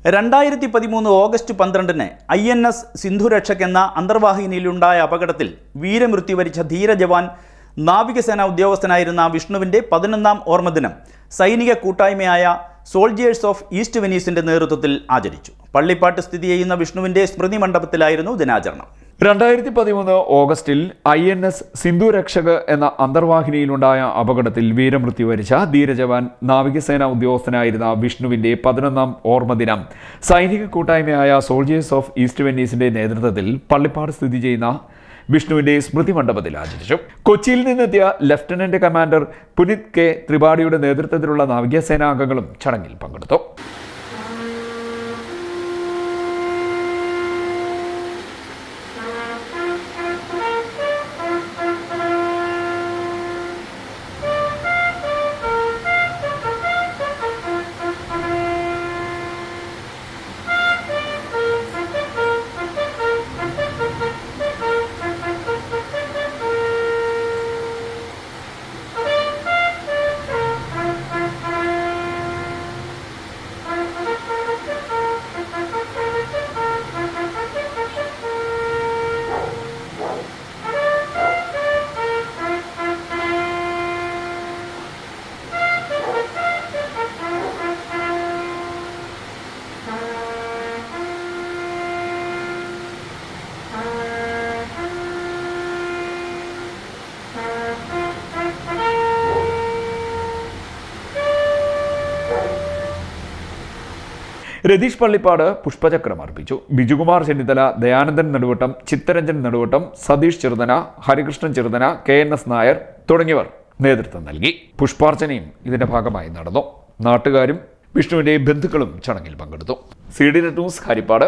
2013 August 12-ന് INS Sindhurakshak എന്ന അന്തർവാഹിനിയിലുണ്ടായ അപകടത്തിൽ വീരമൃത്യു വരിച്ച ധീരജവാൻ നാവികസേനാ ഉദ്യോഗസ്ഥനായിരുന്ന വിഷ്ണുവിൻ്റെ 11ാം ഓർമ്മദിനം സൈനിക കൂട്ടായ്മയായ സോൾജിയേഴ്സ് ഓഫ് ഈസ്റ്റ് വെനീസിന്റെ നേതൃത്വത്തിൽ ആചരിച്ചു. പള്ളിപ്പാട്ട് സ്ഥിതി ചെയ്യുന്ന വിഷ്ണുവിൻ്റെ സ്മൃതി മണ്ഡപത്തിലായിരുന്നു ദിനാചരണം. 2013 ഓഗസ്റ്റിൽ INS സിന്ധുരക്ഷക് എന്ന അന്തർവാഹിനിയിലുണ്ടായ അപകടത്തിൽ വീരമൃത്യു വരിച്ച ധീരജവാൻ നാവികസേനാ ഉദ്യോഗസ്ഥനായിരുന്ന വിഷ്ണുവിന്റെ 11ാം ഓർമ്മദിനം സൈനിക കൂട്ടായ്മയായ സോൾജിയേഴ്സ് ഓഫ് ഈസ്റ്റ് വെനീസിന്റെ നേതൃത്വത്തിൽ പള്ളിപ്പാട് സ്ഥിതി ചെയ്യുന്ന വിഷ്ണുവിന്റെ സ്മൃതി മണ്ഡപത്തിൽ ആചരിച്ചു. കൊച്ചിയിൽ നിന്നെത്തിയ ലഫ്റ്റനന്റ് കമാൻഡർ പുനിത് കെ ത്രിപാഠിയുടെ നേതൃത്വത്തിലുള്ള നാവികസേനാ അംഗങ്ങളും ചടങ്ങിൽ പങ്കെടുത്തു. രതീഷ് പള്ളിപ്പാട് പുഷ്പചക്രം അർപ്പിച്ചു. ബിജുകുമാർ ചെന്നിത്തല, ദയാനന്ദൻ നടുവട്ടം, ചിത്തരഞ്ജൻ നടുവട്ടം, സതീഷ് ചെറുതന, ഹരികൃഷ്ണൻ ചെറുതന, KNS നായർ തുടങ്ങിയവർ നേതൃത്വം നൽകി. പുഷ്പാർച്ചനയും ഇതിന്റെ ഭാഗമായി നടന്നു. നാട്ടുകാരും വിഷ്ണുവിന്റെ ബന്ധുക്കളും ചടങ്ങിൽ പങ്കെടുത്തു. CD news Harippad.